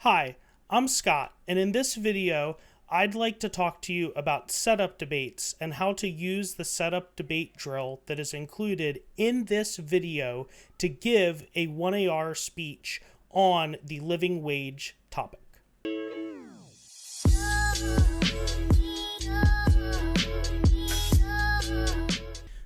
Hi, I'm Scott, and in this video, I'd like to talk to you about setup debates and how to use the setup debate drill that is included in this video to give a 1AR speech on the living wage topic.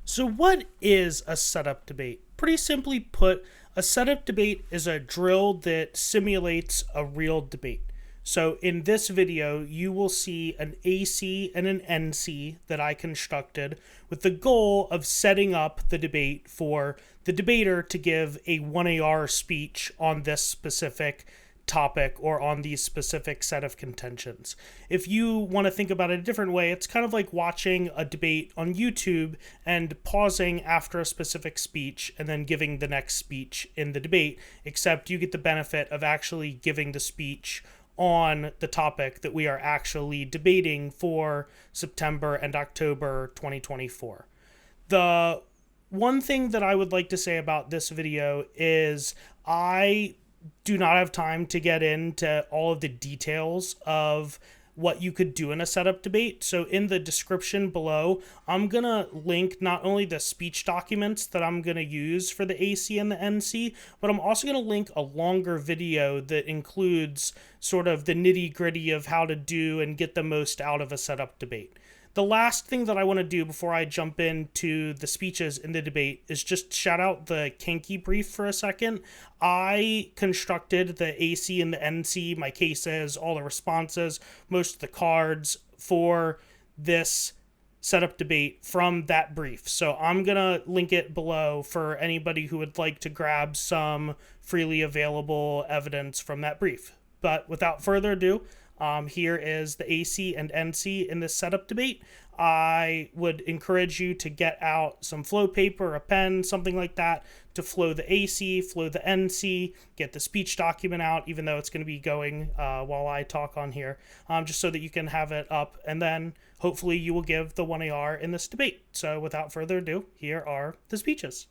So what is a setup debate? Pretty simply put, a setup debate is a drill that simulates a real debate. So in this video, you will see an AC and an NC that I constructed with the goal of setting up the debate for the debater to give a 1AR speech on this specific topic or on these specific set of contentions. If you want to think about it a different way, it's kind of like watching a debate on YouTube and pausing after a specific speech and then giving the next speech in the debate, except you get the benefit of actually giving the speech on the topic that we are actually debating for September and October 2024. The one thing that I would like to say about this video is I do not have time to get into all of the details of what you could do in a setup debate. So in the description below, I'm going to link not only the speech documents that I'm going to use for the AC and the NC, but I'm also going to link a longer video that includes sort of the nitty-gritty of how to do and get the most out of a setup debate. The last thing that I want to do before I jump into the speeches in the debate is just shout out the Kinky brief for a second. I constructed the AC and the NC, my cases, all the responses, most of the cards for this setup debate from that brief. So I'm going to link it below for anybody who would like to grab some freely available evidence from that brief. But without further ado, here is the AC and NC in this setup debate. I would encourage you to get out some flow paper, a pen, something like that, to flow the AC, flow the NC, get the speech document out, even though it's going to be going while I talk on here, just so that you can have it up, and then hopefully you will give the 1AR in this debate. So without further ado, here are the speeches.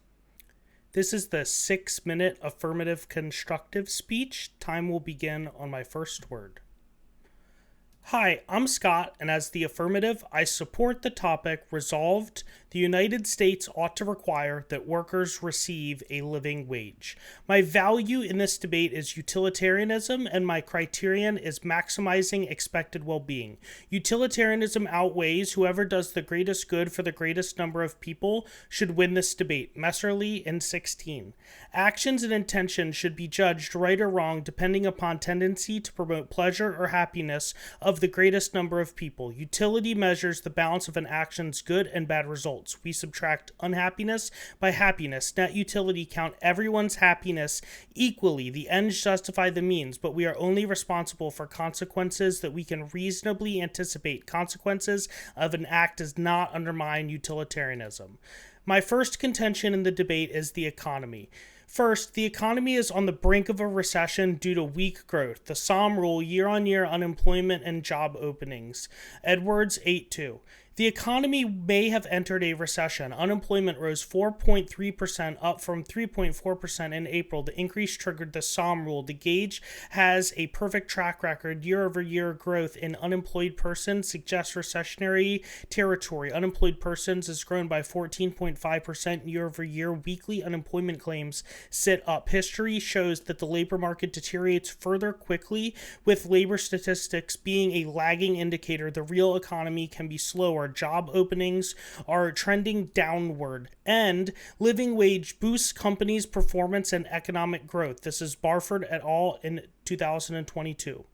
This is the 6-minute affirmative constructive speech. Time will begin on my first word. Hi, I'm Scott, and as the affirmative, I support the topic resolved. The United States ought to require that workers receive a living wage. My value in this debate is utilitarianism, and my criterion is maximizing expected well-being. Utilitarianism outweighs whoever does the greatest good for the greatest number of people should win this debate. Messerly in 16. Actions and intentions should be judged right or wrong depending upon tendency to promote pleasure or happiness of the greatest number of people. Utility measures the balance of an action's good and bad results. We subtract unhappiness by happiness. Net utility count everyone's happiness equally. The ends justify the means, but we are only responsible for consequences that we can reasonably anticipate. Consequences of an act does not undermine utilitarianism. My first contention in the debate is the economy. First, the economy is on the brink of a recession due to weak growth. The Somme rule, year-on-year unemployment and job openings. Edwards 8.2. The economy may have entered a recession. Unemployment rose 4.3%, up from 3.4% in April. The increase triggered the Somme rule. The gauge has a perfect track record. Year-over-year growth in unemployed persons suggests recessionary territory. Unemployed persons has grown by 14.5% year-over-year. Weekly unemployment claims sit up. History shows that the labor market deteriorates further quickly, with labor statistics being a lagging indicator. The real economy can be slower. Job openings are trending downward, and living wage boosts companies' performance and economic growth. This is Barford et al. In 2022.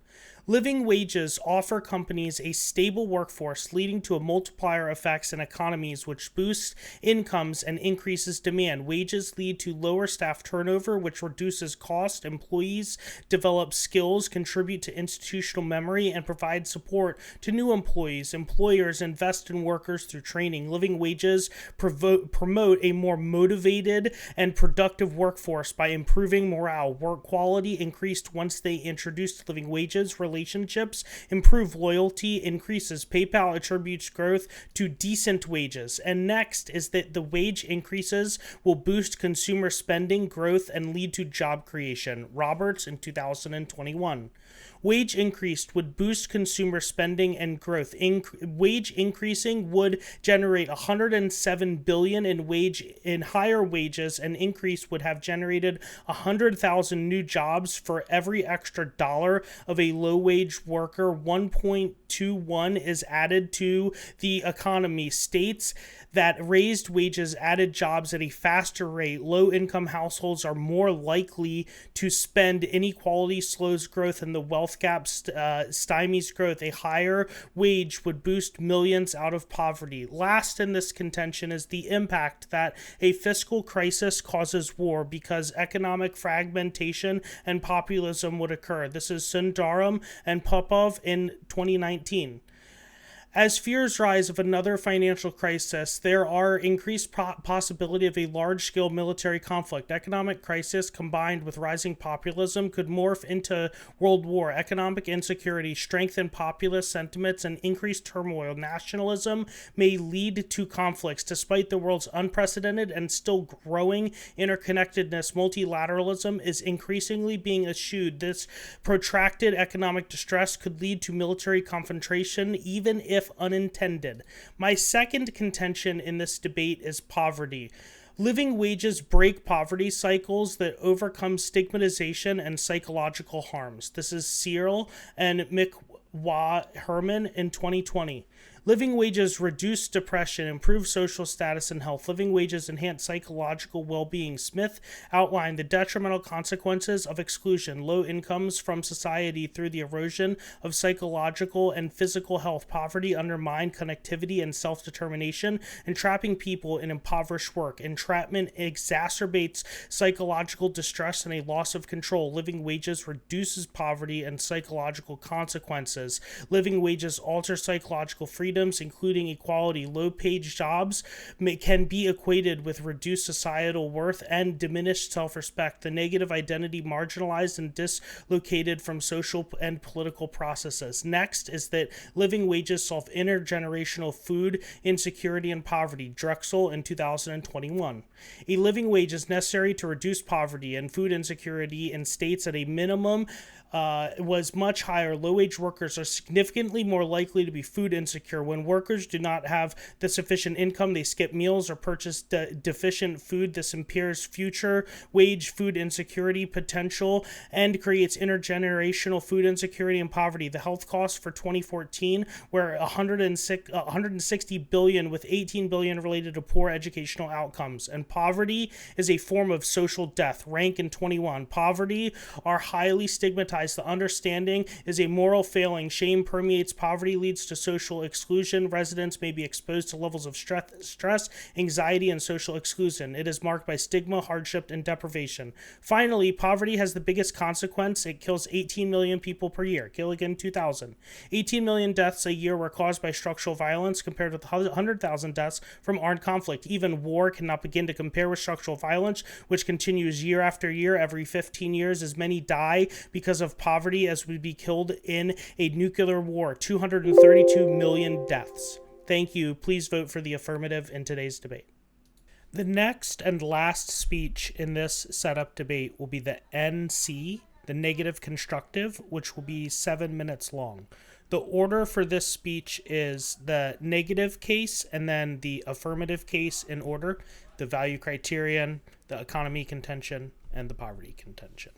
Living wages offer companies a stable workforce, leading to a multiplier effects in economies which boost incomes and increases demand. Wages lead to lower staff turnover, which reduces cost. Employees develop skills, contribute to institutional memory, and provide support to new employees. Employers invest in workers through training. Living wages promote a more motivated and productive workforce by improving morale. Work quality increased once they introduced living wages. Related relationships, improve loyalty, increases. PayPal attributes growth to decent wages. And next is that the wage increases will boost consumer spending, growth, and lead to job creation. Roberts in 2021. Wage increased would boost consumer spending and growth. Wage increasing would generate $107 billion in higher wages. An increase would have generated 100,000 new jobs for every extra dollar of a low-wage worker. 1.21 is added to the economy. States that raised wages added jobs at a faster rate. Low-income households are more likely to spend. Inequality slows growth, and the wealth gap stymies growth. A higher wage would boost millions out of poverty. Last in this contention is the impact that a fiscal crisis causes war, because economic fragmentation and populism would occur. This is Sundaram and Popov in 2019. As fears rise of another financial crisis, there are increased possibility of a large-scale military conflict. Economic crisis combined with rising populism could morph into world war. Economic insecurity, strengthen populist sentiments, and increased turmoil. Nationalism may lead to conflicts. Despite the world's unprecedented and still growing interconnectedness, multilateralism is increasingly being eschewed. This protracted economic distress could lead to military confrontation, even if unintended. My second contention in this debate is poverty. Living wages break poverty cycles that overcome stigmatization and psychological harms. This is Searle and Herman in 2020. Living wages reduce depression, improve social status and health. Living wages enhance psychological well-being. Smith outlined the detrimental consequences of exclusion, low incomes from society through the erosion of psychological and physical health. Poverty undermined connectivity and self-determination, entrapping people in impoverished work. Entrapment exacerbates psychological distress and a loss of control. Living wages reduces poverty and psychological consequences. Living wages alter psychological freedom, including equality. Low-paid jobs can be equated with reduced societal worth and diminished self-respect. The negative identity marginalized and dislocated from social and political processes. Next is that living wages solve intergenerational food insecurity and poverty. Drexel in 2021. A living wage is necessary to reduce poverty and food insecurity in states at a minimum was much higher. Low-wage workers are significantly more likely to be food insecure. When workers do not have the sufficient income, they skip meals or purchase deficient food. This impairs future wage food insecurity potential and creates intergenerational food insecurity and poverty. The health costs for 2014 were $160 billion, with $18 billion related to poor educational outcomes. And poverty is a form of social death. Rank in 21. Poverty are highly stigmatized. The understanding is a moral failing. Shame permeates. Poverty leads to social exclusion. Residents may be exposed to levels of stress, anxiety, and social exclusion. It is marked by stigma, hardship, and deprivation. Finally, poverty has the biggest consequence. It kills 18 million people per year. Gilligan, 2000. 18 million deaths a year were caused by structural violence, compared with 100,000 deaths from armed conflict. Even war cannot begin to compare with structural violence, which continues year after year. Every 15 years, as many die because of poverty as would be killed in a nuclear war. 232 million deaths. Thank you. Please vote for the affirmative in today's debate. The next and last speech in this setup debate will be the NC, the negative constructive, which will be 7 minutes long. The order for this speech is the negative case and then the affirmative case in order, the value criterion, the economy contention, and the poverty contention.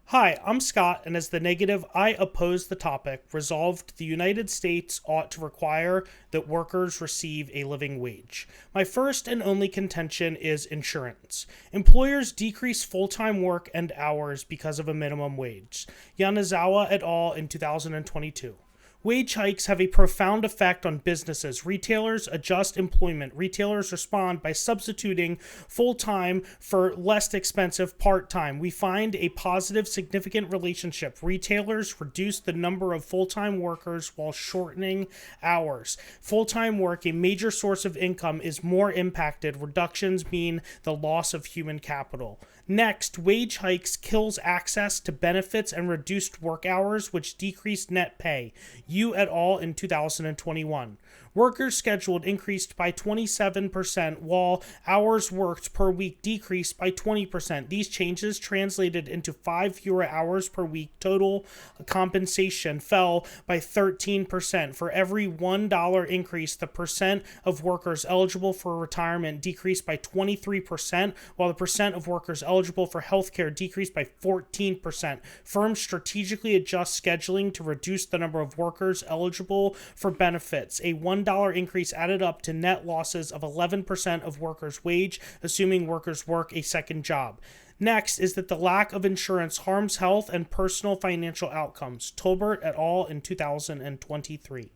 Hi, I'm Scott, and as the negative, I oppose the topic. Resolved, the United States ought to require that workers receive a living wage. My first and only contention is insurance. Employers decrease full-time work and hours because of a minimum wage. Yanazawa et al. In 2022. Wage hikes have a profound effect on businesses. Retailers adjust employment. Retailers respond by substituting full-time for less expensive part-time. We find a positive, significant relationship. Retailers reduce the number of full-time workers while shortening hours. Full-time work, a major source of income, is more impacted. Reductions mean the loss of human capital. Next, wage hikes kills access to benefits and reduced work hours, which decreased net pay. You et al. In 2021. Workers scheduled increased by 27%, while hours worked per week decreased by 20%. These changes translated into 5 fewer hours per week. Total compensation fell by 13%. For every $1 increase, the percent of workers eligible for retirement decreased by 23%, while the percent of workers eligible for health care decreased by 14%. Firms strategically adjust scheduling to reduce the number of workers eligible for benefits. A $1 increase added up to net losses of 11% of workers' wage, assuming workers work a second job. Next is that the lack of insurance harms health and personal financial outcomes. Tolbert et al. In 2023.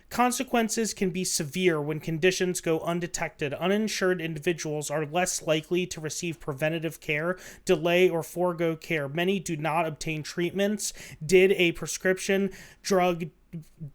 Consequences can be severe when conditions go undetected. Uninsured individuals are less likely to receive preventative care, delay, or forego care. Many do not obtain treatments. Did a prescription drug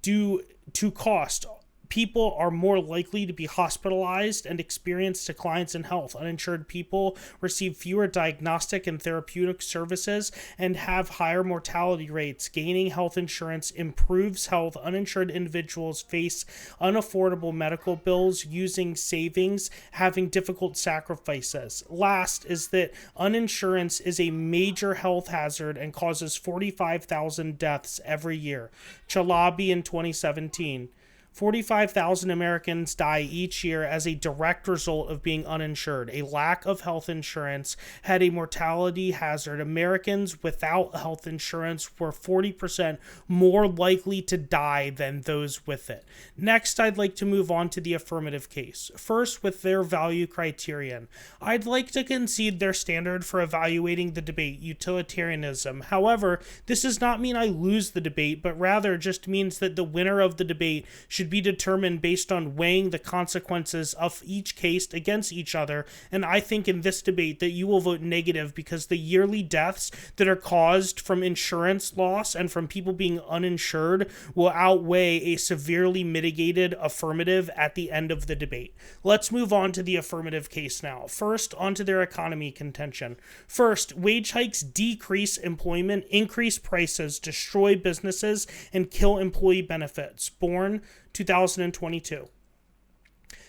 due to cost? People are more likely to be hospitalized and experience declines in health. Uninsured people receive fewer diagnostic and therapeutic services and have higher mortality rates. Gaining health insurance improves health. Uninsured individuals face unaffordable medical bills, using savings, having difficult sacrifices. Last is that uninsurance is a major health hazard and causes 45,000 deaths every year. Chalabi in 2017. 45,000 Americans die each year as a direct result of being uninsured. A lack of health insurance had a mortality hazard. Americans without health insurance were 40% more likely to die than those with it. Next, I'd like to move on to the affirmative case. First, with their value criterion. I'd like to concede their standard for evaluating the debate, utilitarianism. However, this does not mean I lose the debate, but rather just means that the winner of the debate should be determined based on weighing the consequences of each case against each other, and I think in this debate that you will vote negative because the yearly deaths that are caused from insurance loss and from people being uninsured will outweigh a severely mitigated affirmative at the end of the debate. Let's move on to the affirmative case now. First, onto their economy contention. First, wage hikes decrease employment, increase prices, destroy businesses, and kill employee benefits. Born 2022.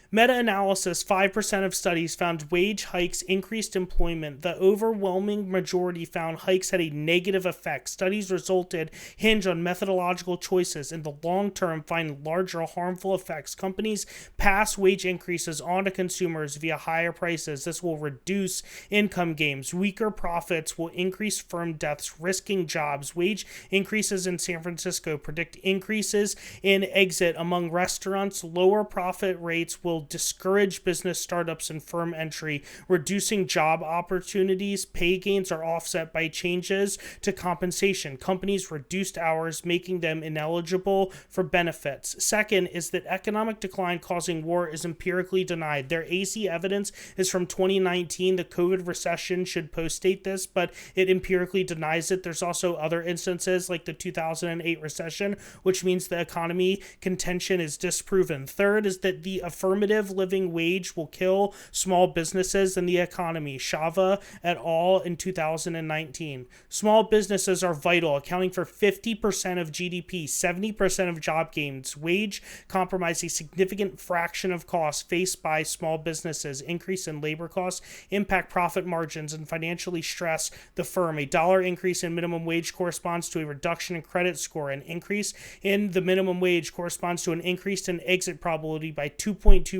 Meta-analysis, 5% of studies found wage hikes increased employment. The overwhelming majority found hikes had a negative effect. Studies resulted hinge on methodological choices. In the long term, find larger harmful effects. Companies pass wage increases on to consumers via higher prices. This will reduce income gains. Weaker profits will increase firm deaths, risking jobs. Wage increases in San Francisco predict increases in exit among restaurants. Lower profit rates will discourage business startups and firm entry, reducing job opportunities. Pay gains are offset by changes to compensation. Companies reduced hours, making them ineligible for benefits. Second is that economic decline causing war is empirically denied. Their AC evidence is from 2019. The COVID recession should post-date this, but it empirically denies it. There's also other instances like the 2008 recession, which means the economy contention is disproven. Third is that the affirmative living wage will kill small businesses and the economy. Shava et al. In 2019. Small businesses are vital, accounting for 50% of GDP, 70% of job gains. Wage compromise a significant fraction of costs faced by small businesses. Increase in labor costs impact profit margins and financially stress the firm. A dollar increase in minimum wage corresponds to a reduction in credit score. An increase in the minimum wage corresponds to an increase in exit probability by 2.2%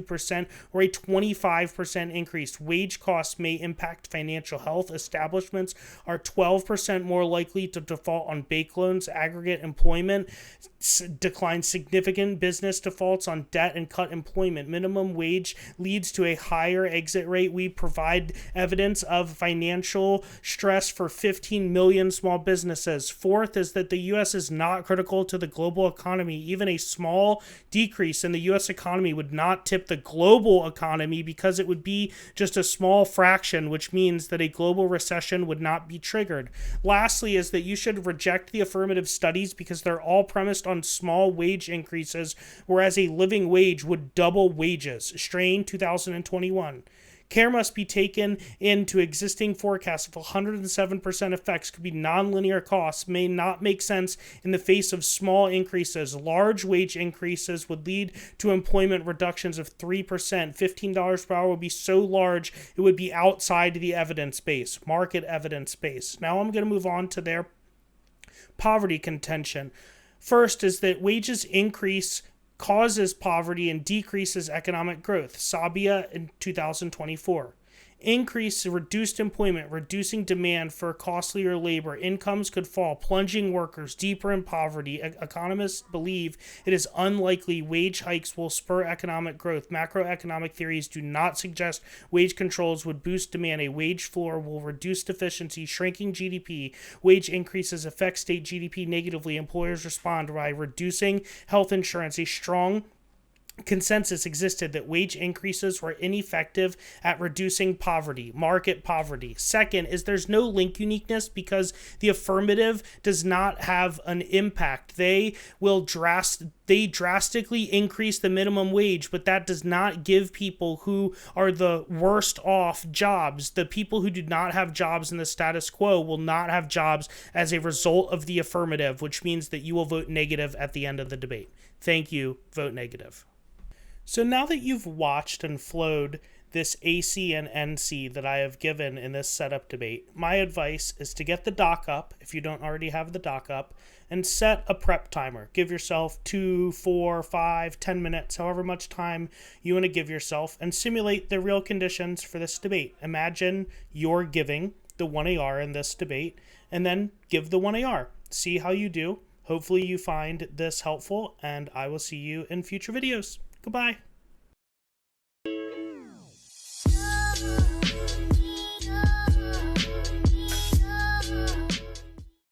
or a 25% increase. Wage costs may impact financial health. Establishments are 12% more likely to default on bank loans. Aggregate employment declines. Significant business defaults on debt and cut employment. Minimum wage leads to a higher exit rate. We provide evidence of financial stress for 15 million small businesses. Fourth is that the U.S. is not critical to the global economy. Even a small decrease in the U.S. economy would not tip the global economy because it would be just a small fraction, which means that a global recession would not be triggered. Lastly is that you should reject the affirmative studies because they're all premised on small wage increases, whereas a living wage would double wages. Strain 2021. Care must be taken into existing forecasts of 107% effects could be nonlinear costs may not make sense in the face of small increases. Large wage increases would lead to employment reductions of 3%. $15 per hour would be so large it would be outside the evidence base, market evidence base. Now I'm going to move on to their poverty contention. First is that wages increase causes poverty and decreases economic growth. Sabia in 2024. Increase reduced employment, reducing demand for costlier labor. Incomes could fall, plunging workers deeper in poverty. Economists believe it is unlikely wage hikes will spur economic growth. Macroeconomic theories do not suggest wage controls would boost demand. A wage floor will reduce deficiency, shrinking GDP. Wage increases affect state GDP negatively. Employers respond by reducing health insurance. A strong consensus existed that wage increases were ineffective at reducing poverty, market poverty. Second is there's no link uniqueness because the affirmative does not have an impact. They drastically increase the minimum wage, but that does not give people who are the worst off jobs. The people who do not have jobs in the status quo will not have jobs as a result of the affirmative, which means that you will vote negative at the end of the debate. Thank you. Vote negative. So now that you've watched and flowed this AC and NC that I have given in this setup debate, my advice is to get the doc up, if you don't already have the doc up, and set a prep timer. Give yourself 2, 4, 5, 10 minutes, however much time you want to give yourself, and simulate the real conditions for this debate. Imagine you're giving the 1AR in this debate, and then give the 1AR. See how you do. Hopefully you find this helpful, and I will see you in future videos. Goodbye.